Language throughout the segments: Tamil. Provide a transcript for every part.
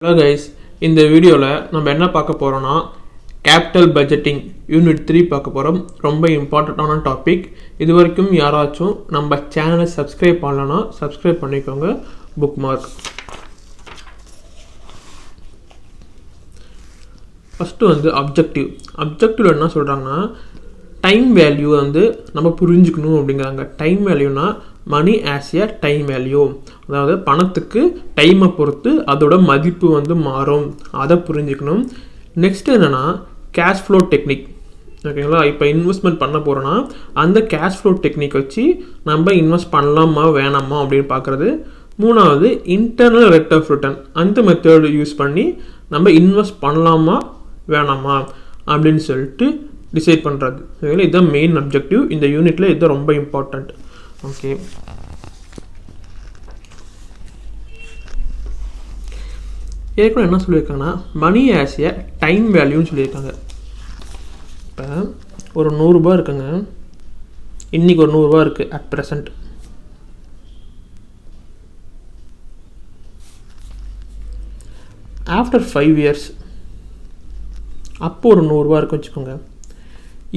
Hello guys, இந்த வீடியோல நம்ம என்ன பார்க்க போறோம்னா கேபிட்டல் பட்ஜெட்டிங் யூனிட் 3 பார்க்க போறோம். ரொம்ப இம்பார்ட்டன்ட்டான டாபிக். இதுவரைக்கும் யாராச்சும் நம்ம சேனலை சப்ஸ்கிரைப் பண்ணலனா சப்ஸ்கிரைப் பண்ணிக்கோங்க. புக்மார்க். ஃபர்ஸ்ட் வந்து அப்ஜெக்டிவ். அப்ஜெக்டிவ்ல என்ன சொல்றாங்கன்னா டைம் வேல்யூ வந்து நம்ம புரிஞ்சுக்கணும் அப்படிங்கிறாங்க. டைம் வேல்யூனா money as a time value, அதாவது பணத்துக்கு டைமை பொறுத்து அதோட மதிப்பு வந்து மாறும், அதை புரிஞ்சுக்கணும். நெக்ஸ்ட் என்னென்னா கேஷ் ஃப்ளோ டெக்னிக். ஓகேங்களா, இப்போ இன்வெஸ்ட்மெண்ட் பண்ண போகிறோன்னா அந்த கேஷ் ஃப்ளோ டெக்னிக் வச்சு நம்ம இன்வெஸ்ட் பண்ணலாமா வேணாமா அப்படின்னு பார்க்குறது. மூணாவது இன்டர்னல் ரேட் ஆஃப் ரிட்டர்ன். அந்த மெத்தட் யூஸ் பண்ணி நம்ம இன்வெஸ்ட் பண்ணலாமா வேணாமா அப்படின்னு சொல்லிட்டு டிசைட் பண்ணுறது. ஓகேங்களா, இதுதான் மெயின் அப்ஜெக்டிவ். இந்த யூனிட்டில் இதுதான் ரொம்ப இம்பார்ட்டண்ட். ஓகே, ஏற்கனவே என்ன சொல்லியிருக்காங்கன்னா மணி ஆஸ் எ டைம் வேல்யூன்னு சொல்லியிருக்காங்க. இப்போ ஒரு 100 ரூபா இருக்குங்க, இன்றைக்கி ஒரு 100 ரூபா இருக்குது அட் ப்ரெசண்ட். ஆஃப்டர் 5 இயர்ஸ் அப்போ ஒரு 100 ரூபா இருக்குன்னு வச்சுக்கோங்க.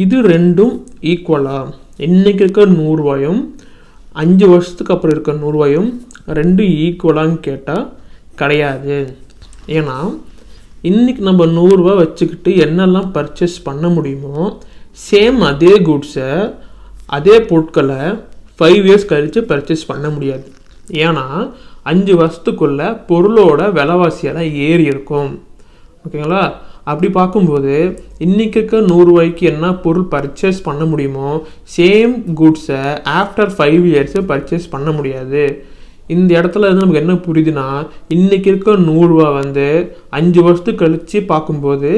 இது ரெண்டும் ஈக்குவலாக இன்றைக்கி இருக்கிற 100 ரூபாயும் 5 வருஷத்துக்கு அப்புறம் இருக்கிற 100 ரூபாயும் ரெண்டும் ஈக்குவலான்னு கேட்டால் கிடையாது. ஏன்னா இன்றைக்கி நம்ம 100 ரூபா வச்சுக்கிட்டு என்னெல்லாம் பர்ச்சேஸ் பண்ண முடியுமோ சேம் அதே குட்ஸை அதே பொருட்களை 5 இயர்ஸ் கழித்து பர்ச்சேஸ் பண்ண முடியாது. ஏன்னா 5 வருஷத்துக்குள்ளே பொருளோட விலைவாசியெல்லாம் ஏறி இருக்கும். ஓகேங்களா, அப்படி பார்க்கும்போது இன்றைக்கி இருக்க 100 ரூபாய்க்கு என்ன பொருள் பர்ச்சேஸ் பண்ண முடியுமோ சேம் குட்ஸை ஆஃப்டர் 5 இயர்ஸு பர்ச்சேஸ் பண்ண முடியாது. இந்த இடத்துல வந்து நமக்கு என்ன புரியுதுன்னா இன்றைக்கி இருக்க 100 ரூபா வந்து 5 வருஷத்துக்கு கழித்து பார்க்கும்போது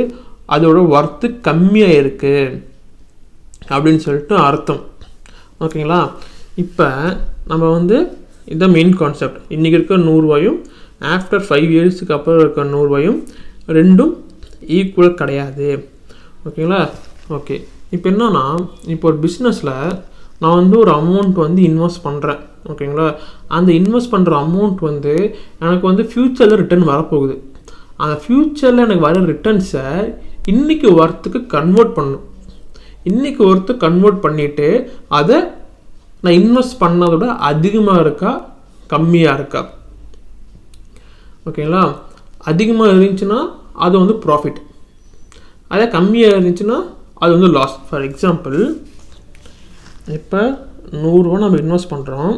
அதோட ஒர்த்து கம்மியாக இருக்குது அப்படின்னு சொல்லிட்டு அர்த்தம். ஓகேங்களா, இப்போ நம்ம வந்து இதுதான் மெயின் கான்செப்ட். இன்றைக்கி இருக்க 100 ரூபாயும் ஆஃப்டர் 5 இயர்ஸுக்கு அப்புறம் இருக்க 100 ரூபாயும் ரெண்டும் ஈக்குவல் கிடையாது. ஓகேங்களா, ஓகே. இப்போ என்னன்னா இப்போ ஒரு பிஸ்னஸில் நான் வந்து ஒரு அமௌண்ட் வந்து இன்வெஸ்ட் பண்ணுறேன். ஓகேங்களா, அந்த இன்வெஸ்ட் பண்ணுற அமௌண்ட் வந்து எனக்கு வந்து ஃப்யூச்சரில் ரிட்டர்ன் வரப்போகுது. அந்த ஃப்யூச்சரில் எனக்கு வர ரிட்டர்ன்ஸை இன்றைக்கி ஒர்த்துக்கு கன்வெர்ட் பண்ணணும். இன்றைக்கி ஒர்த்து கன்வெர்ட் பண்ணிவிட்டு அதை நான் இன்வெஸ்ட் பண்ணதோட அதிகமாக இருக்கா கம்மியாக இருக்கா. ஓகேங்களா, அதிகமாக இருந்துச்சுன்னா அது வந்து ப்ராஃபிட், அதே கம்மியாக இருந்துச்சுன்னா அது வந்து லாஸ். ஃபார் எக்ஸாம்பிள், இப்போ 100 ரூபா நம்ம இன்வெஸ்ட் பண்ணுறோம்,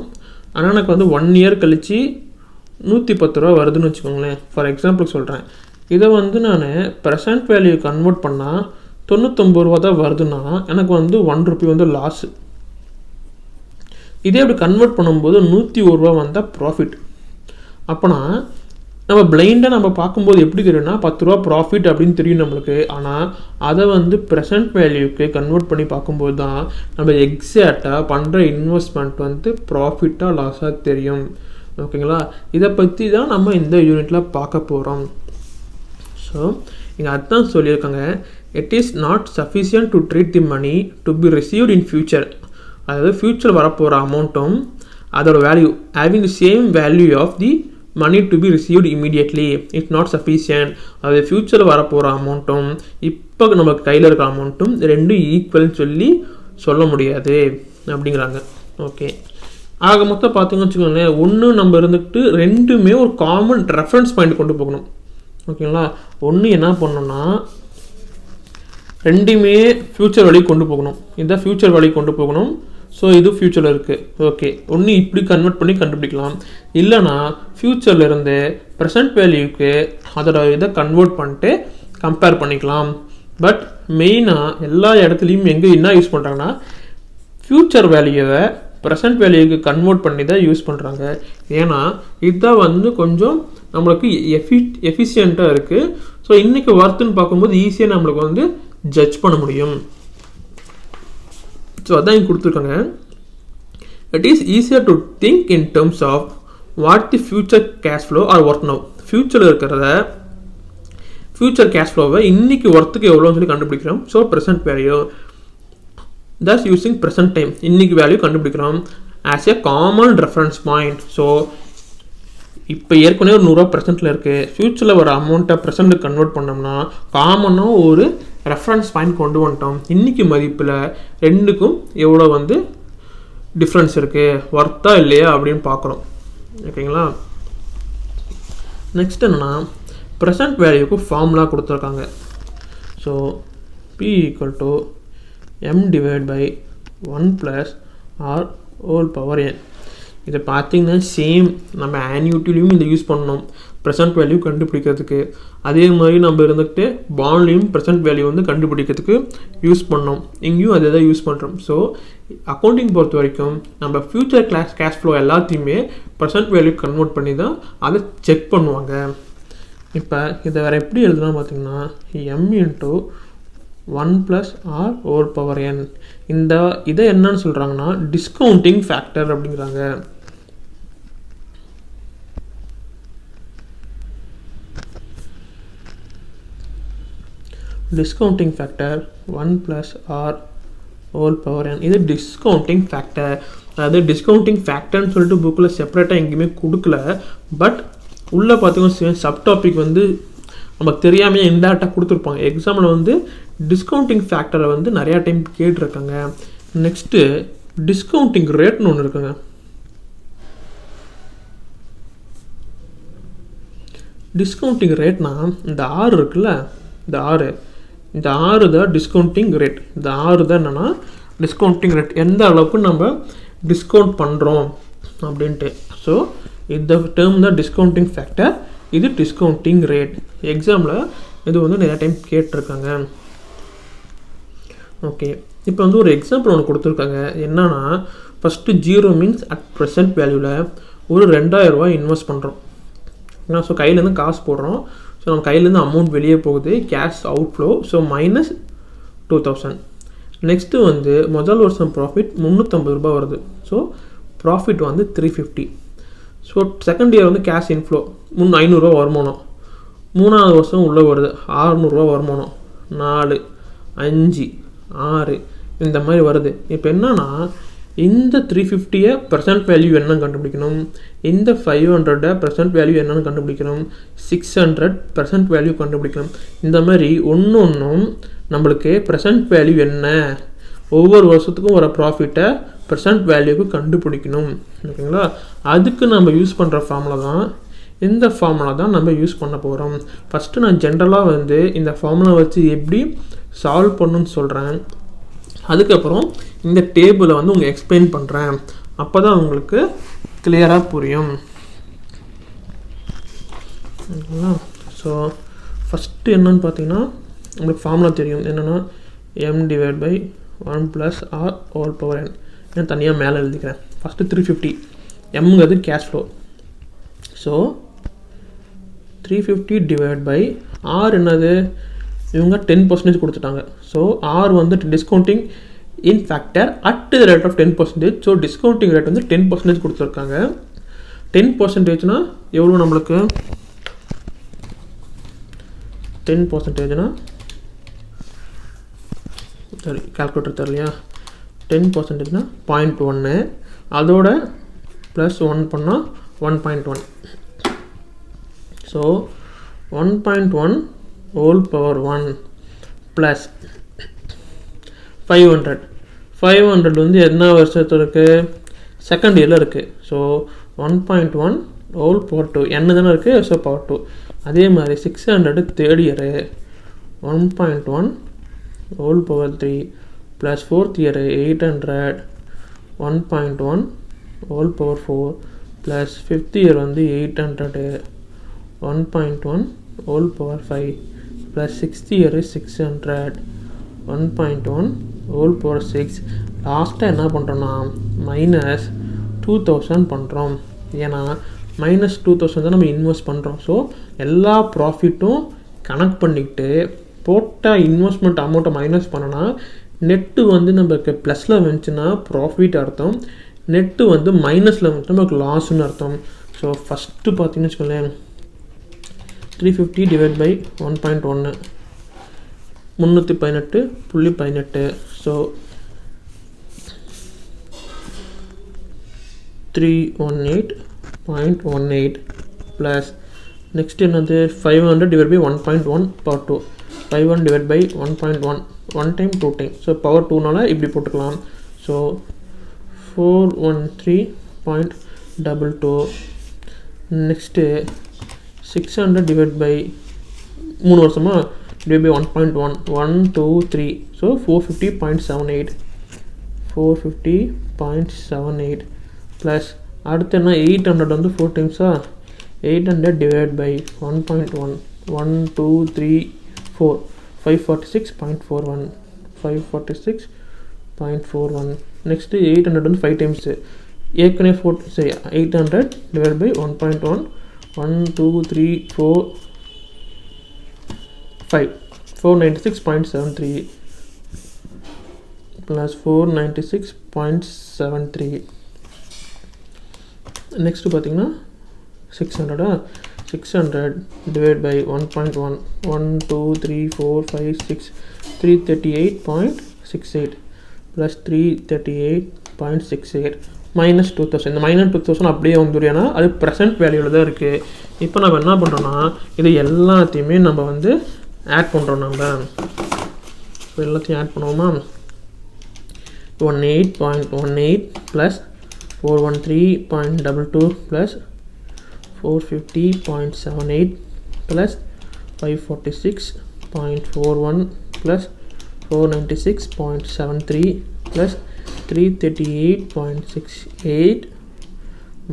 ஆனால் எனக்கு வந்து 1 இயர் கழித்து 110 ரூபா வருதுன்னு வச்சுக்கோங்களேன். ஃபார் எக்ஸாம்பிள் சொல்கிறேன். இதை வந்து நான் ப்ரெசன்ட் வேல்யூ கன்வெர்ட் பண்ணால் 99 ரூபா தான் வருதுன்னா எனக்கு வந்து 1 ரூபி வந்து லாஸு. இதே அப்படி கன்வெர்ட் பண்ணும்போது 101 ரூபா வந்தால் ப்ராஃபிட். அப்போனா நம்ம பிளைண்டாக நம்ம பார்க்கும்போது எப்படி தெரியும்னா 10 ரூபா ப்ராஃபிட் அப்படின்னு தெரியும் நம்மளுக்கு. ஆனால் அதை வந்து ப்ரெசன்ட் வேல்யூக்கு கன்வெர்ட் பண்ணி பார்க்கும்போது தான் நம்ம எக்ஸாக்டாக பண்ணுற இன்வெஸ்ட்மெண்ட் வந்து ப்ராஃபிட்டாக லாஸாக தெரியும். ஓகேங்களா, இதை பற்றி தான் நம்ம இந்த யூனிட்டில் பார்க்க போகிறோம். ஸோ இங்கே அதுதான் சொல்லியிருக்காங்க, it is not sufficient to treat the money to be received in future. அதாவது ஃப்யூச்சர் வரப்போகிற அமௌண்ட்டும் அதோட value having the same value of the money to be received immediately it's not sufficient. அது ஃப்யூச்சரில் வரப்போகிற அமௌண்ட்டும் இப்போ நம்ம கையில் இருக்கிற அமௌண்ட்டும் ரெண்டும் ஈக்குவல்னு சொல்ல முடியாது அப்படிங்கிறாங்க. ஓகே, ஆக மொத்தம் பார்த்தீங்கன்னு வச்சுக்கோங்களேன், ஒன்று நம்ம இருந்துக்கிட்டு ரெண்டுமே ஒரு காமன் ரெஃபரன்ஸ் பாயிண்ட் கொண்டு போகணும். ஓகேங்களா, ஒன்று என்ன பண்ணணும்னா ரெண்டுமே ஃப்யூச்சர் வழி கொண்டு போகணும். இதுதான் ஃப்யூச்சர் வழி கொண்டு போகணும். ஸோ இது ஃப்யூச்சரில் இருக்குது. ஓகே, ஒன்று இப்படி கன்வெர்ட் பண்ணி கண்டுபிடிக்கலாம், இல்லைனா ஃப்யூச்சரில் இருந்து ப்ரெசன்ட் வேல்யூக்கு அதோட இதை கன்வெர்ட் பண்ணிட்டு கம்பேர் பண்ணிக்கலாம். பட் மெயினாக எல்லா இடத்துலையும் எங்கே என்ன யூஸ் பண்ணுறாங்கன்னா ஃப்யூச்சர் வேல்யூவை ப்ரெசன்ட் வேல்யூக்கு கன்வெர்ட் பண்ணி தான் யூஸ் பண்ணுறாங்க. ஏன்னா இதுதான் வந்து கொஞ்சம் நம்மளுக்கு எஃபிஷியண்ட்டாக இருக்குது. ஸோ இன்றைக்கி ஒர்த்துன்னு பார்க்கும்போது ஈஸியாக நம்மளுக்கு வந்து ஜட்ஜ் பண்ண முடியும். ஸோ அதான் இங்கே கொடுத்துருக்காங்க. It is easier to think in terms of what the future cash flow are worth now. ஃபியூச்சரில் இருக்கிறத ஃபியூச்சர் கேஷ் ஃப்ளோவை இன்றைக்கி ஒர்த்துக்கு எவ்வளோன்னு சொல்லி கண்டுபிடிக்கிறோம். ஸோ ப்ரெசன்ட் வேல்யூ தஸ் யூஸிங் ப்ரெசன்ட் டைம் இன்றைக்கி வேல்யூ கண்டுபிடிக்கிறோம் as a common reference point. So இப்போ ஏற்கனவே ஒரு 100 ப்ரெசென்ட்டில் இருக்குது, ஃப்யூச்சரில் ஒரு அமௌண்ட்டை ப்ரெசென்ட்டுக்கு கன்வெர்ட் பண்ணோம்னா காமனாக ஒரு ரெஃபரன்ஸ் பாயிண்ட் கொண்டு வந்துட்டோம். இன்றைக்கி மதிப்பில் ரெண்டுக்கும் எவ்வளோ வந்து டிஃப்ரென்ஸ் இருக்குது, ஒர்த்தா இல்லையா அப்படின்னு பார்க்குறோம். ஓகேங்களா. நெக்ஸ்ட் என்னென்னா ப்ரெசன்ட் வேல்யூக்கு ஃபார்முலா கொடுத்துருக்காங்க. So P = m / 1 + r whole power n. இதை பார்த்தீங்கன்னா சேம் நம்ம ஆன்யூட்டிலையும் இந்த யூஸ் பண்ணோம் ப்ரெசன்ட் வேல்யூ கண்டுபிடிக்கிறதுக்கு. அதே மாதிரி நம்ம இருந்துக்கிட்டு பாண்ட்லேயும் ப்ரெசன்ட் வேல்யூ வந்து கண்டுபிடிக்கிறதுக்கு யூஸ் பண்ணோம். இங்கேயும் அதை தான் யூஸ் பண்ணுறோம். ஸோ அக்கௌண்டிங் பொறுத்த வரைக்கும் நம்ம ஃப்யூச்சர் கேஷ் ஃப்ளோ எல்லாத்தையுமே ப்ரெசன்ட் வேல்யூ கன்வெர்ட் பண்ணி தான் அதை செக் பண்ணுவாங்க. இப்போ இதை வேறு எப்படி எழுதலாம் பார்த்தீங்கன்னா m × 1 + r whole power n. இதை என்னன்னு சொல்கிறாங்கன்னா டிஸ்கவுண்டிங் ஃபேக்டர் அப்படிங்கிறாங்க. Discounting factor 1 + r whole power n. இது டிஸ்கவுண்டிங் ஃபேக்டர். அதாவது டிஸ்கவுண்டிங் ஃபேக்டர்னு சொல்லிட்டு புக்கில் செப்பரேட்டாக எங்கேயுமே கொடுக்கல. பட் உள்ளே பார்த்தீங்கன்னா சப் டாபிக் வந்து நமக்கு தெரியாமல் இன்டேரக்டாக கொடுத்துருப்பாங்க. எக்ஸாமில் வந்து டிஸ்கவுண்டிங் ஃபேக்டரை வந்து நிறையா டைம் கேட்டிருக்காங்க. நெக்ஸ்ட்டு டிஸ்கவுண்டிங் ரேட்னு ஒன்று இருக்குங்க. டிஸ்கவுண்டிங் ரேட்னா இந்த 6 இருக்குல்ல, இந்த 6 தான் டிஸ்கவுண்டிங் ரேட். இந்த 6 தான் என்னென்னா டிஸ்கவுண்டிங் ரேட், எந்த அளவுக்கு நம்ம டிஸ்கவுண்ட் பண்ணுறோம் அப்படின்ட்டு. ஸோ இந்த டேர்ம் தான் டிஸ்கவுண்டிங் ஃபேக்டர், இது டிஸ்கவுண்டிங் ரேட். எக்ஸாமில் இது வந்து நிறையா டைம் கேட்டிருக்காங்க. ஓகே, இப்போ வந்து ஒரு எக்ஸாம்பிள் ஒன்று கொடுத்துருக்காங்க. என்னன்னா ஃபஸ்ட்டு 0 மீன்ஸ் அட் ப்ரெசென்ட் வேல்யூவில் ஒரு 2000 ரூபா இன்வெஸ்ட் பண்ணுறோம். ஸோ கையிலேருந்து காசு போடுறோம். ஸோ நம்ம கையிலேருந்து அமௌண்ட் வெளியே போகுது, கேஷ் அவுட்ஃப்ளோ. ஸோ -2000. நெக்ஸ்ட்டு வந்து முதல் வருஷம் ப்ராஃபிட் 350 ரூபா வருது. ஸோ ப்ராஃபிட் வந்து 350. ஸோ செகண்ட் இயர் வந்து கேஷ் இன்ஃப்ளோ 500 ரூபா வருமானம். மூணாவது வருஷம் உள்ளே வருது 600 ரூபா வருமானம். 4, 5, 6 இந்த மாதிரி வருது. இப்போ என்னன்னா இந்த 350 ப்ரெசென்ட் வேல்யூ என்னன்னு கண்டுபிடிக்கணும், இந்த 500 ப்ரெசென்ட் வேல்யூ என்னன்னு கண்டுபிடிக்கணும், 600 ப்ரெசென்ட் வேல்யூ கண்டுபிடிக்கணும். இந்த மாதிரி ஒன்றும் நம்மளுக்கு ப்ரெசென்ட் வேல்யூ என்ன, ஒவ்வொரு வருஷத்துக்கும் வர ப்ராஃபிட்டை ப்ரெசென்ட் வேல்யூக்கு கண்டுபிடிக்கணும். ஓகேங்களா. அதுக்கு நம்ம யூஸ் பண்ணுற ஃபார்முலா தான் இந்த ஃபார்முலா தான் நம்ம யூஸ் பண்ண போகிறோம். ஃபஸ்ட்டு நான் ஜென்ரலாக வந்து இந்த ஃபார்முலா வச்சு எப்படி சால்வ் பண்ணணும்னு சொல்கிறேன். அதுக்கப்புறம் இந்த டேபிளை வந்து உங்களுக்கு எக்ஸ்பிளைன் பண்ணுறேன். அப்போ தான் உங்களுக்கு கிளியராக புரியும். ஓகேங்களா. ஸோ ஃபஸ்ட்டு என்னன்னு பார்த்தீங்கன்னா உங்களுக்கு ஃபார்முலா தெரியும். என்னென்னா m / 1 + r whole power n. நான் தனியாக மேலே எழுதிக்கிறேன். ஃபஸ்ட்டு 350 எம்ங்கிறது கேஷ் ஃப்ளோ. ஸோ 350 / r என்னது, இவங்க 10% கொடுத்துட்டாங்க. ஸோ r வந்து discounting in factor at the rate of 10%. So discounting rate வந்து 10% கொடுத்துருக்காங்க. 10%னா எவ்வளோ நம்மளுக்கு, 10%னா சரி கால்குலேட்டர் தரலையா, 10%னா 0.1, அதோட +1 பண்ணால் 1.1. ஸோ 1.1 ஹோல் பவர் 1 ப்ளஸ் 500 வந்து என்ன வருஷத்தில் இருக்குது, செகண்ட் இயரில் இருக்குது. ஸோ 1.1 ஹோல் பவர் 2 என்ன தானே இருக்குது, ஸோ பவர் 2. அதே மாதிரி 600 third year 1.1 whole power 3 plus fourth year 800 1.1 whole power 4 plus fifth year வந்து 800 1.1 whole power 5 plus sixth year 600 1.1 whole power 6. லாஸ்ட்டாக என்ன பண்ணுறோன்னா -2000 பண்ணுறோம். ஏன்னா -2000 தான் நம்ம இன்வெஸ்ட் பண்ணுறோம். ஸோ எல்லா ப்ராஃபிட்டும் கனெக்ட் பண்ணிக்கிட்டு போட்ட இன்வெஸ்ட்மெண்ட் அமௌண்ட்டை மைனஸ் பண்ணனா நெட்டு வந்து நமக்கு ப்ளஸில் வந்துச்சுன்னா ப்ராஃபிட் அர்த்தம், நெட்டு வந்து மைனஸில் வந்துச்சுன்னா நமக்கு லாஸ்ன்னு அர்த்தம். ஸோ ஃபஸ்ட்டு பார்த்தீங்கன்னு வச்சுக்கோங்களேன் 350 / 1.1 318.18. ஸோ 318.18 ப்ளஸ் நெக்ஸ்ட் என்னது 500 divide by 1.1 power 2 500 divide by 1.1 1 time 2 time so power 2னால இப்படி போட்டுக்கலாம் ஸோ 413.22 நெக்ஸ்ட்டு 600 டிவைட் பை 3 வருஷமா டிவைட் பை 1.1 1 2 3 ஸோ 450.78 ப்ளஸ் அடுத்து என்ன 800 வந்து 4 டைம்ஸா 800 டிவைட் பை 1.1 1 2 3 4 546.41 நெக்ஸ்ட்டு 800 வந்து 5 டைம்ஸு ஏற்கனவே 800 டிவைட் பை 1.1 1 2 3 4 5 496.73 plus 496.73 நெக்ஸ்ட்டு பார்த்தீங்கன்னா 600 divided by 1.1 1 2 3 4 5 6 338.68 plus 338.68 minus 2000 இந்த minus 2000 அப்படியே வந்துடும் ஏன்னா அது ப்ரெசென்ட் வேல்யூவில் தான் இருக்குது இப்போ நம்ம என்ன பண்ணுறோன்னா இது எல்லாத்தையுமே நம்ம வந்து ஆட் பண்ணுறோம் நம்ம எல்லாத்தையும் ஆட் பண்ணுவோமா 18.18 plus 413.22 plus 450.78 plus 546.41 plus 496.73 plus 338.68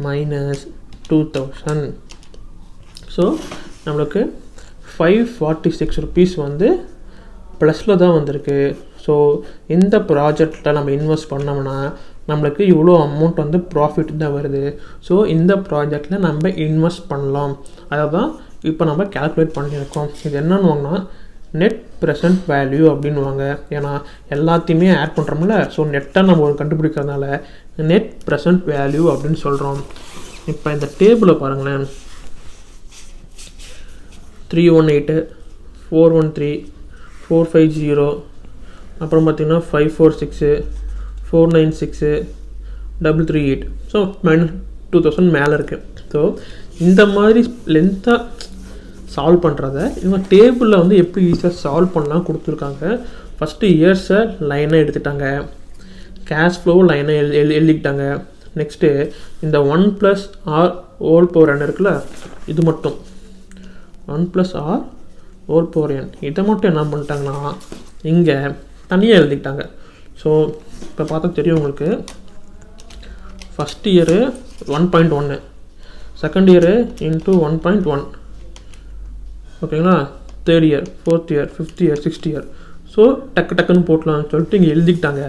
minus 2000 so நம்மளுக்கு 546 ருபீஸ் வந்து ப்ளஸில் தான் வந்திருக்கு ஸோ இந்த ப்ராஜெக்டில் நம்ம இன்வெஸ்ட் பண்ணோம்னா நம்மளுக்கு இவ்வளோ அமௌண்ட் வந்து ப்ராஃபிட் தான் வருது ஸோ இந்த ப்ராஜெக்டில் நம்ம இன்வெஸ்ட் பண்ணலாம் அதை தான் இப்போ நம்ம கால்குலேட் பண்ணியிருக்கோம் இது என்னன்னுவாங்கன்னா நெட் ப்ரெசன்ட் வேல்யூ அப்படின்வாங்க ஏன்னா எல்லாத்தையுமே ஆட் பண்ணுறோம்ல ஸோ நெட்டாக நம்ம ஒரு கண்டுபிடிக்கிறதுனால நெட் ப்ரெசன்ட் வேல்யூ அப்படின்னு சொல்கிறோம் இப்போ இந்த டேபிளை பாருங்களேன் 318 413 450 அப்புறம் பார்த்திங்கன்னா 546 496 338 ஸோ -2000 மேலே இருக்குது ஸோ இந்த மாதிரி லென்த்தாக சால்வ் பண்ணுறத இவங்க டேபிளில் வந்து எப்படி ஈஸியாக சால்வ் பண்ணலாம் கொடுத்துருக்காங்க ஃபஸ்ட்டு இயர்ஸை லைனாக எடுத்துட்டாங்க கேஷ் ஃப்ளோ லைனாக எழுதிக்கிட்டாங்க நெக்ஸ்ட்டு இந்த 1 + r ஹோல் பவர் n இருக்குல்ல இது மட்டும் 1 + r ஹோல் பவர் n இதை மட்டும் என்ன பண்ணிட்டாங்கன்னா இங்கே தனியாக எழுதிக்கிட்டாங்க ஸோ இப்போ பார்த்தா தெரியும் உங்களுக்கு first year 1.1 second year into 1.1 ஓகேங்களா third year fourth year fifth year sixth year so டக்குன்னு போட்டலாம்னு சொல்லிட்டு இங்கே எழுதிக்கிட்டாங்க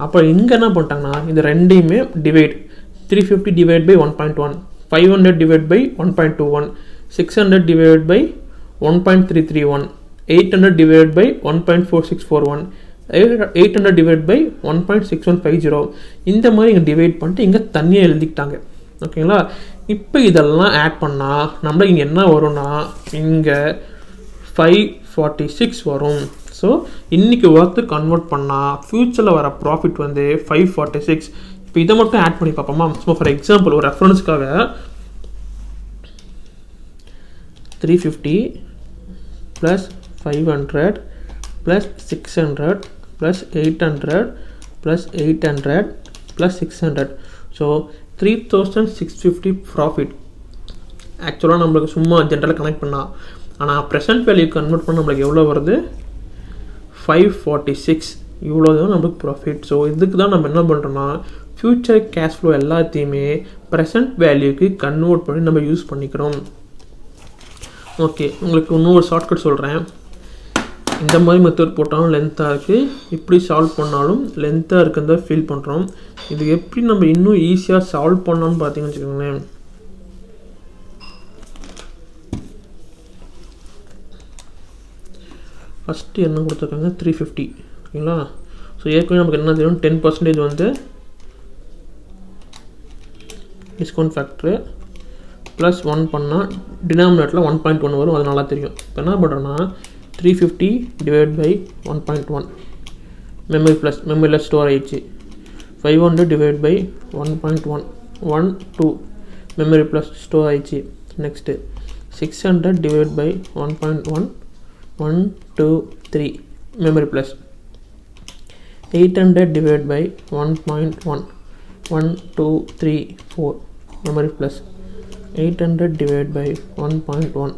அப்போ இங்கே என்ன பண்ணிட்டாங்கன்னா இந்த ரெண்டையுமே divide 350 divide by 1.1 500 divide by 1.21 600 divide by 1.331 800 divide by 1.4641 800 divide by 1.6150 இந்த மாதிரி இங்கே டிவைட் பண்ணிட்டு இங்கே தனியாக எழுதிக்கிட்டாங்க ஓகேங்களா இப்போ இதெல்லாம் ஆட் பண்ணால் நம்ம இங்கே என்ன வரும்னா இங்கே 546 வரும் ஸோ இன்றைக்கி ஒர்த்து கன்வெர்ட் பண்ணால் ஃப்யூச்சரில் வர ப்ராஃபிட் வந்து 546 இப்போ இதை மட்டும் ஆட் பண்ணி பார்ப்போமா ஸோ ஃபார் எக்ஸாம்பிள் ஒரு ரெஃபரன்ஸ்க்காக 350 + 500 + 600 + 800 + 800 + 600 ஸோ 3650 ப்ராஃபிட் ஆக்சுவலாக நம்மளுக்கு சும்மா ஜென்ரலாக கனெக்ட் பண்ணால் ஆனால் ப்ரெசென்ட் வேல்யூ கன்வெர்ட் பண்ண நம்மளுக்கு எவ்வளோ வருது 546 இவ்வளோ தான் நம்மளுக்கு ப்ராஃபிட் ஸோ இதுக்கு தான் நம்ம என்ன பண்ணுறோன்னா ஃப்யூச்சர் கேஷ் ஃப்ளோ எல்லாத்தையுமே ப்ரெசென்ட் வேல்யூக்கு கன்வெர்ட் பண்ணி நம்ம யூஸ் பண்ணிக்கிறோம் ஓகே உங்களுக்கு இன்னொரு ஷார்ட்கட் சொல்கிறேன் இந்த மாதிரி மெத்தட் போட்டாலும் லென்த்தாக இருக்குது இப்படி சால்வ் பண்ணாலும் லென்த்தாக இருக்குன்னு ஃபீல் பண்ணுறோம் இது எப்படி நம்ம இன்னும் ஈஸியாக சால்வ் பண்ணோம்னு பார்த்தீங்கன்னு வச்சுக்கோங்களேன் ஃபஸ்ட்டு என்ன கொடுத்துருக்காங்க 350 ஓகேங்களா ஸோ ஏற்கனவே நமக்கு என்ன தெரியும் 10% வந்து டிஸ்கவுண்ட் ஃபேக்ட்ரு ப்ளஸ் 1 பண்ணால் டினாமினேட்டரில் 1.1 வரும் அது நல்லா தெரியும் இப்போ என்ன பண்ணுறோன்னா 350 டிவைட் பை 1.1 மெமரியில் ஸ்டோர் ஆயிடுச்சு 500 divide by 1.1 1 2 memory plus store ஆயிடுச்சு next 600 divided by 1.1 1 2 3 memory plus 800 divided by 1.1 1 2 3 4 memory plus 800 divided by 1.1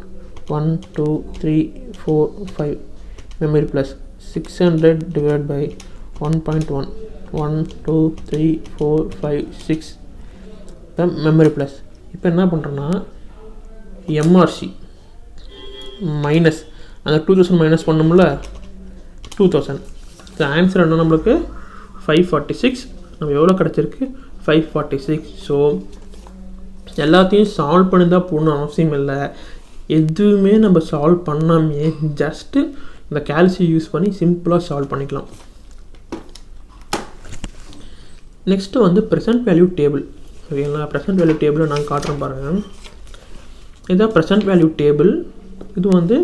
1 2 3 4 5 memory plus 600 divided by 1.1 1 2 3 4 5 6 memory plus. இப்போ என்ன பண்ணுறோன்னா எம்ஆர்சி மைனஸ் அந்த 2000 மைனஸ் பண்ணோம்ல 2000. இந்த ஆன்சர் என்ன நம்மளுக்கு 546. நம்ம எவ்வளோ கிடச்சிருக்கு 546. ஸோ எல்லாத்தையும் சால்வ் பண்ணி தான் போடணும் அவசியம் இல்லை. எதுவுமே நம்ம சால்வ் பண்ணாமே ஜஸ்ட்டு இந்த கால்சியம் யூஸ் பண்ணி சிம்பிளாக சால்வ் பண்ணிக்கலாம். நெக்ஸ்ட்டு வந்து ப்ரெசன்ட் வேல்யூ டேபிள். ஓகேங்களா, ப்ரெசன்ட் வேல்யூ டேபிளை நான் காட்டுறேன் பாருங்கள். இதுதான் ப்ரெசன்ட் வேல்யூ டேபிள். இது வந்து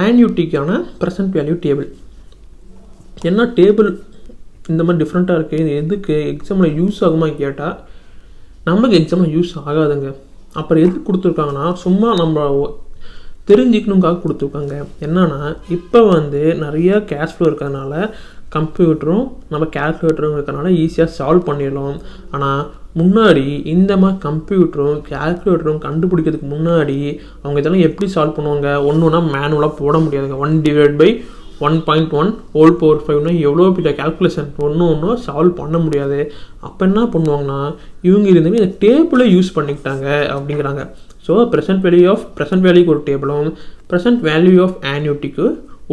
ஆன்யூட்டிக்கான ப்ரெசன்ட் வேல்யூ டேபிள். என்ன டேபிள் இந்த மாதிரி டிஃப்ரெண்ட்டாக இருக்குது, இது எதுக்கு எக்ஸாமில் யூஸ் ஆகுமா கேட்டால் நமக்கு எக்ஸாமில் யூஸ் ஆகாதுங்க. அப்புறம் எதுக்கு கொடுத்துருக்காங்கன்னா சும்மா நம்ம தெரிஞ்சுக்கணுக்காக கொடுத்துருக்காங்க. என்னன்னா இப்போ வந்து நிறையா கேஷ் ஃப்ளோ இருக்கிறதுனால கம்ப்யூட்டரும் நம்ம கேல்குலேட்டரும் இருக்கிறதுனால ஈஸியாக சால்வ் பண்ணிடலாம். ஆனால் முன்னாடி இந்த மாதிரி கம்ப்யூட்டரும் கேல்குலேட்டரும் கண்டுபிடிக்கிறதுக்கு முன்னாடி அவங்க இதெல்லாம் எப்படி சால்வ் பண்ணுவாங்க, ஒன்று ஒன்றா மேனுவலாக போட முடியாதுங்க. 1 divided by 1.1 whole power 5னா எவ்வளோ பெரிய கேல்குலேஷன் ஒன்றும் சால்வ் பண்ண முடியாது. அப்போ என்ன பண்ணுவாங்கன்னா இவங்க இருந்தவங்க இந்த டேபிளை யூஸ் பண்ணிக்கிட்டாங்க அப்படிங்கிறாங்க. ஸோ ப்ரெசன்ட் வேல்யூக்கு ஒரு டேபிளும் ப்ரெசன்ட் வேல்யூ ஆஃப் ஆன்யூட்டிக்கு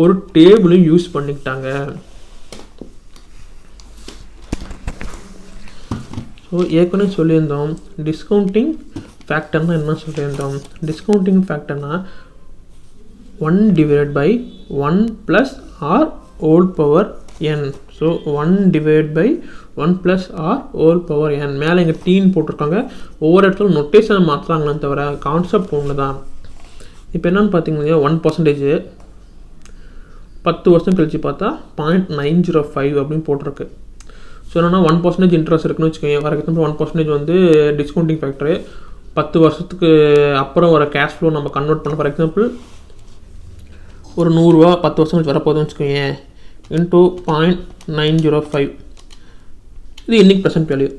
ஒரு டேபிளும் யூஸ் பண்ணிக்கிட்டாங்க. ஸோ ஏற்கனவே சொல்லியிருந்தோம் டிஸ்கவுண்டிங் ஃபேக்டர்னா என்ன சொல்லியிருந்தோம். டிஸ்கவுண்டிங் ஃபேக்டர்னா 1 divided by 1 plus r whole power n. So 1 divided by 1 plus r whole power n. மேலே இங்கே டீன் போட்டிருக்காங்க. ஒவ்வொரு இடத்துல நொட்டேஷன் மாற்றுறாங்கன்னு தவிர கான்செப்ட் ஒன்று தான். இப்போ என்னென்னு பார்த்தீங்கன்னா 1% 10 வருஷம் கழித்து பார்த்தா 0.905 அப்படின்னு போட்டிருக்கு. ஸோ என்னன்னா 1% இன்ட்ரெஸ்ட் இருக்குன்னு வச்சுக்கோங்க. ஃபார் எக்ஸாம்பிள் 1% வந்து டிஸ்கவுண்டிங் ஃபேக்டரு. 10 வருஷத்துக்கு அப்புறம் வர கேஷ் ஃப்ளோ நம்ம கன்வெர்ட் பண்ண. ஃபார் எக்ஸாம்பிள் ஒரு 100 ரூபா 10 வருஷம் கழிச்சு வரப்போகுதுன்னு வச்சுக்கோங்க. இன்ட்டு 0.905 இது இன்னைக்கு ப்ரெசன்ட் வேல்யூ.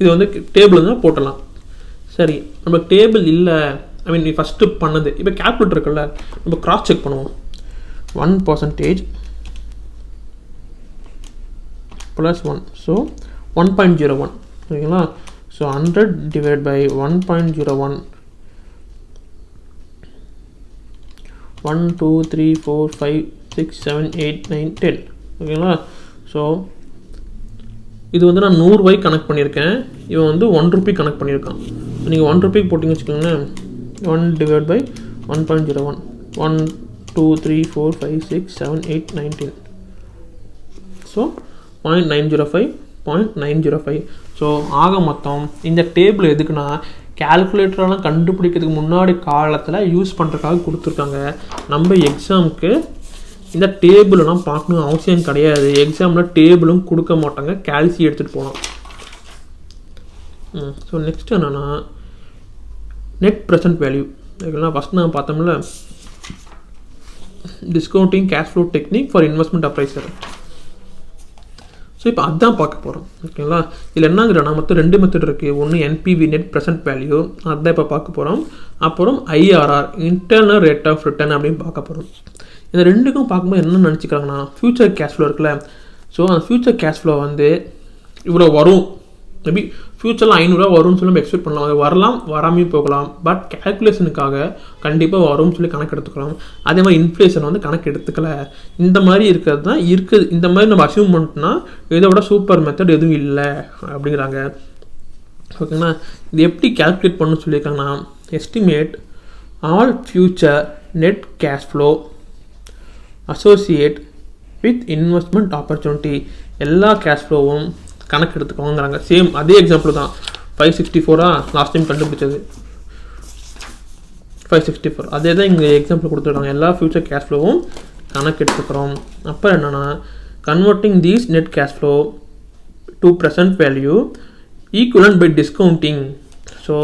இது வந்து டேபிள் தான் போட்டலாம். சரி, நம்ம டேபிள் இல்லை, ஐ மீன் ஃபஸ்ட்டு பண்ணது. இப்போ கேல்குலேட்டர் இருக்குல்ல, நம்ம கிராஸ் செக் பண்ணுவோம். 1% ப்ளஸ் 1, ஸோ 1.01. ஓகேங்களா. So 100 divided by 1.01 1 2 3 4 5 6 7 8 9 10. ஓகேங்களா. ஸோ இது வந்து நான் 100 ரூபாய்க்கு கனெக்ட் பண்ணியிருக்கேன். இவன் வந்து 1 ரூபி கனெக்ட் பண்ணியிருக்கான். நீங்கள் 1 ரூபிக்கு போட்டிங்க வச்சுக்கோங்களேன். 1 divided by 1.01 1 2 3 4 5 6 7 8 9 10. ஸோ 0.905. ஸோ ஆக மொத்தம் இந்த டேபிள் எதுக்குன்னா கேல்குலேட்டரெலாம் கண்டுபிடிக்கிறதுக்கு முன்னாடி காலத்தில் யூஸ் பண்ணுறதுக்காக கொடுத்துருக்காங்க. நம்ம எக்ஸாமுக்கு இந்த டேபிளெலாம் பார்க்கணும் அவசியம் கிடையாது. எக்ஸாமில் டேபிளும் கொடுக்க மாட்டாங்க, கால்சி எடுத்துகிட்டு போகலாம். ஸோ நெக்ஸ்ட் என்னென்னா நெட் ப்ரெசன்ட் வேல்யூ. ஓகேங்களா. ஃபஸ்ட் நான் பார்த்தோம்ல discounting cash flow technique for investment appraiser. So இப்போ அதுதான் பார்க்க போகிறோம். ஓகேங்களா. இதில் என்னங்கிறனா மொத்தம் 2 மெத்தட் இருக்குது. ஒன்று என்பிவி நெட் ப்ரெசன்ட் வேல்யூ, அதுதான் இப்போ பார்க்க போகிறோம். அப்புறம் IRR internal rate of return அப்படின்னு பார்க்க போகிறோம். இந்த ரெண்டுக்கும் பார்க்கும்போது என்ன நினச்சிக்கிறாங்கன்னா ஃப்யூச்சர் கேஷ் ஃப்ளோ இருக்குல்ல. ஸோ அந்த ஃப்யூச்சர் கேஷ் ஃப்ளோ வந்து இவ்வளோ வரும், மேபி ஃப்யூச்சரில் 500 ரூபா வரும்னு சொல்லி நம்ம எக்ஸ்பெக்ட் பண்ணலாம். அது வரலாம், வராமையும் போகலாம். பட் கேல்குலேஷனுக்காக கண்டிப்பாக வரும்னு சொல்லி கணக்கு எடுத்துக்கலாம். அதே மாதிரி இன்ஃப்ளேஷன் வந்து கணக்கு எடுத்துக்கல. இந்த மாதிரி இருக்கிறது தான் இருக்குது. இந்த மாதிரி நம்ம அசியூம் பண்ணிட்டோம்னா இதை விட சூப்பர் மெத்தட் எதுவும் இல்லை அப்படிங்கிறாங்க. ஓகேங்களா. இது எப்படி கேல்குலேட் பண்ணணும்னு சொல்லியிருக்காங்கன்னா estimate all future net cash flow associate with investment opportunity. எல்லா கேஷ் ஃப்ளோவும் கணக்கு எடுத்துக்கோங்கிறாங்க. சேம் அதே எக்ஸாம்பிள் தான். 564 லாஸ்ட் டைம் கண்டுபிடிச்சது 564. அதே தான் இங்கே எக்ஸாம்பிள் கொடுத்துருக்காங்க. எல்லா ஃப்யூச்சர் கேஷ் ஃப்ளோவும் கணக்கு எடுத்துக்கிறோம். அப்போ என்னென்னா converting these net cash flow to present value equivalent by discounting. So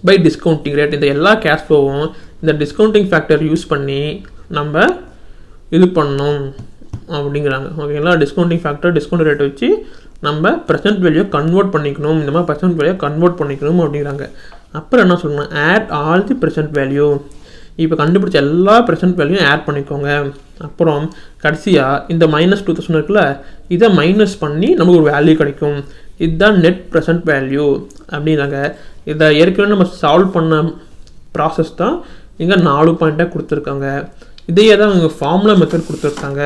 by discounting rate. இந்த எல்லா கேஷ் ஃப்ளோவும் இந்த டிஸ்கவுண்டிங் ஃபேக்டர் யூஸ் பண்ணி நம்ம இது பண்ணணும் அப்படிங்கிறாங்க. ஓகேங்களா, டிஸ்கவுண்டிங் ஃபேக்டர் டிஸ்கவுண்ட் ரேட் வச்சு நம்ம ப்ரெசென்ட் வேல்யூ கன்வெர்ட் பண்ணிக்கணும், இந்த மாதிரி ப்ரெசென்ட் வேல்யூ கன்வெர்ட் பண்ணிக்கணும் அப்படிங்கிறாங்க. அப்புறம் என்ன சொல்லணும், add all the present value. இப்போ கண்டுபிடிச்ச எல்லா ப்ரெசென்ட் வேல்யூயும் ஆட் பண்ணிக்கோங்க. அப்புறம் கடைசியாக இந்த -2000 இருக்குல்ல, இதை மைனஸ் பண்ணி நமக்கு ஒரு வேல்யூ கிடைக்கும். இதுதான் நெட் ப்ரெசென்ட் வேல்யூ அப்படிங்கிறாங்க. இதை ஏற்கனவே நம்ம சால்வ் பண்ண ப்ராசஸ் தான் இங்கே 4 பாயிண்ட்டாக கொடுத்துருக்காங்க. இதையே தான் இங்கே ஃபார்முலா மெத்தட் கொடுத்துருக்காங்க.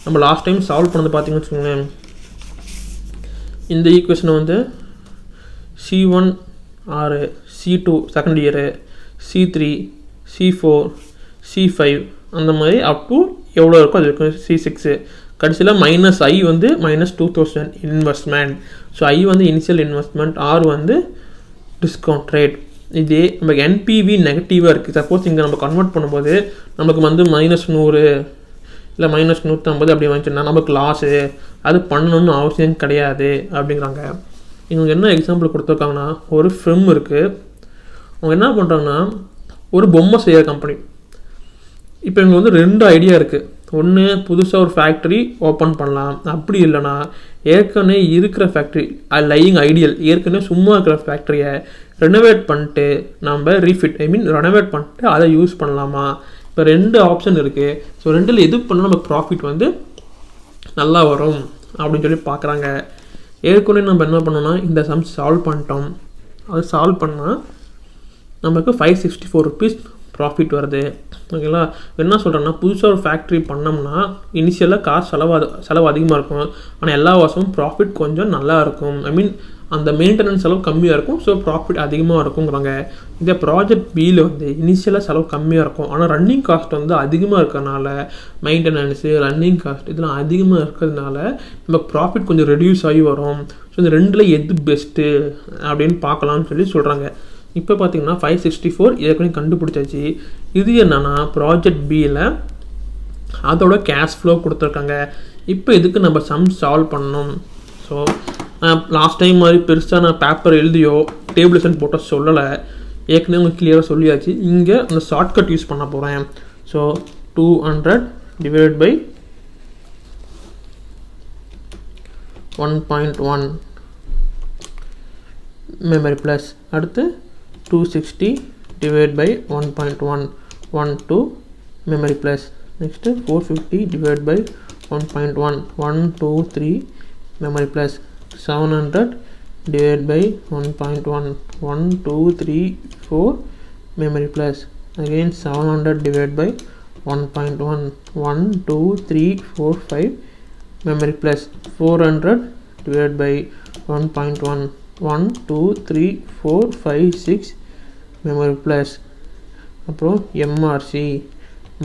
நம்ம லாஸ்ட் டைம் சால்வ் பண்ணது பார்த்தீங்கன்னு வச்சுக்கோங்களேன், இந்த ஈக்குவேஷனை வந்து C1 6, C2 second year, C3, C4, C5 அந்த மாதிரி அப் டு எவ்வளோ இருக்கோ அது இருக்கும், C6. கடைசியில் -I வந்து -2000 இன்வெஸ்ட்மெண்ட். ஸோ I வந்து இனிஷியல் இன்வெஸ்ட்மெண்ட், R வந்து டிஸ்கவுண்ட் ரேட். இதே நமக்கு NPV நெகட்டிவாக இருக்குது. சப்போஸ் இங்கே நம்ம கன்வெர்ட் பண்ணும்போது நமக்கு வந்து -100 இல்லை -150 அப்படி வந்துச்சுன்னா நமக்கு லாஸு, அது பண்ணணும்னு அவசியம் கிடையாது அப்படிங்கிறாங்க. இவங்க என்ன எக்ஸாம்பிள் கொடுத்துருக்காங்கன்னா, ஒரு ஃபிலிம் இருக்குது, அவங்க என்ன பண்ணுறாங்கன்னா ஒரு பொம்மை செய்கிற கம்பெனி. இப்போ இவங்க வந்து 2 ஐடியா இருக்குது. ஒன்று புதுசாக ஒரு ஃபேக்ட்ரி ஓப்பன் பண்ணலாம், அப்படி இல்லைனா ஏற்கனவே இருக்கிற ஃபேக்ட்ரி லையிங் ஐடியல் ஏற்கனவே சும்மா இருக்கிற ஃபேக்ட்ரியை ரெனோவேட் பண்ணிட்டு நம்ம ரெனோவேட் பண்ணிட்டு அதை யூஸ் பண்ணலாமா. இப்போ 2 ஆப்ஷன் இருக்குது. ஸோ 2ல் எது பண்ணால் நமக்கு ப்ராஃபிட் வந்து நல்லா வரும் அப்படின்னு சொல்லி பார்க்குறாங்க. ஏற்கனவே நம்ம என்ன பண்ணோம்னா இந்த சம் சால்வ் பண்ணிட்டோம். அது சால்வ் பண்ணால் நமக்கு 564 rupees ப்ராஃபிட் வருது. ஓகேங்களா, என்ன சொல்கிறேன்னா, புதுசாக ஒரு ஃபேக்ட்ரி பண்ணோம்னா இனிஷியலாக காசு செலவு அதிகமாக இருக்கும், ஆனால் எல்லா வருஷமும் ப்ராஃபிட் கொஞ்சம் நல்லா இருக்கும். அந்த மெயின்டெனன்ஸ் செலவு கம்மியாக இருக்கும், ஸோ ப்ராஃபிட் அதிகமாக இருக்குங்கிறாங்க. இதே ப்ராஜெக்ட் பியில் வந்து இனிஷியலாக செலவு கம்மியாக இருக்கும், ஆனால் ரன்னிங் காஸ்ட் வந்து அதிகமாக இருக்கிறதுனால மெயின்டெனன்ஸு ரன்னிங் காஸ்ட் இதெல்லாம் அதிகமாக இருக்கிறதுனால நம்ம ப்ராஃபிட் கொஞ்சம் ரெடியூஸ் ஆகி வரும். ஸோ இந்த 2ல் எது பெஸ்ட்டு அப்படின்னு பார்க்கலாம்னு சொல்லி சொல்கிறாங்க. இப்போ பார்த்தீங்கன்னா 564 ஏற்கனவே கண்டுபிடிச்சாச்சு. இது என்னென்னா ப்ராஜெக்ட் பியில் அதோட கேஷ் ஃப்ளோ கொடுத்துருக்காங்க. இப்போ இதுக்கு நம்ம சம் சால்வ் பண்ணணும். ஸோ லாஸ்ட் டைம் மாதிரி பெருசாக நான் பேப்பர் எழுதியோ டேபிள்ஸன் போட்டோ சொல்லலை, ஏற்கனவே உங்களுக்கு கிளியராக சொல்லியாச்சு. இங்கே அந்த ஷார்ட்கட் யூஸ் பண்ண போகிறேன். So 200 divide by 1.1 memory plus, அடுத்து 260 divide by 1.1 memory plus, next 450 divide by 1.1 1 2 3 memory plus, 700 divided by 1.1 1 2 3 4 memory plus, again 700 divided by 1.1 1 2 3 4 5 memory plus, 400 divided by 1.1 1 2 3 4 5 6 memory plus. அப்புறம் MRC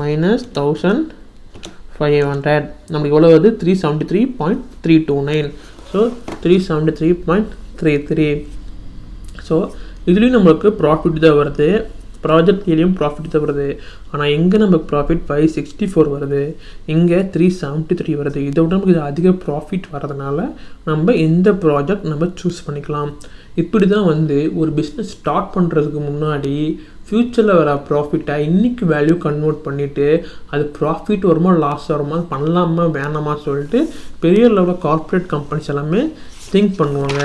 minus 1500 நமக்கு எவ்வளோ வருது 373.329. ஸோ 373.33. ஸோ இதுலேயும் நம்மளுக்கு ப்ராஃபிட் தான் வருது, ப்ராஜெக்ட்லேயும் ப்ராஃபிட் தான் வருது. ஆனால் எங்கே நமக்கு ப்ராஃபிட் 564 வருது, இங்கே 373 வருது. இதை விட நமக்கு இது அதிக ப்ராஃபிட் வரதுனால நம்ம இந்த ப்ராஜெக்ட் நம்ம சூஸ் பண்ணிக்கலாம். இப்படி தான் வந்து ஒரு பிஸ்னஸ் ஸ்டார்ட் பண்ணுறதுக்கு முன்னாடி ஃப்யூச்சரில் வர ப்ராஃபிட்டை இன்றைக்கி வேல்யூ கன்வெர்ட் பண்ணிவிட்டு அது ப்ராஃபிட் வருமா லாஸ் வருமா பண்ணலாமா வேணாமா சொல்லிட்டு பெரிய லெவலில் கார்ப்பரேட் கம்பெனிஸ் எல்லாமே திங்க் பண்ணுவாங்க.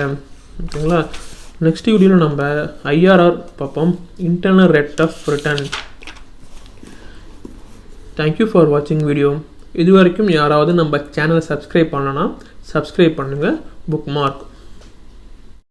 ஓகேங்களா, நெக்ஸ்ட் வீடியோவில் நம்ம IRR பார்ப்போம், internal rate of return. Thank you for வாட்சிங் வீடியோ. இது வரைக்கும் யாராவது நம்ம சேனலை சப்ஸ்கிரைப் பண்ணலன்னா சப்ஸ்கிரைப் பண்ணுங்கள். Book mark.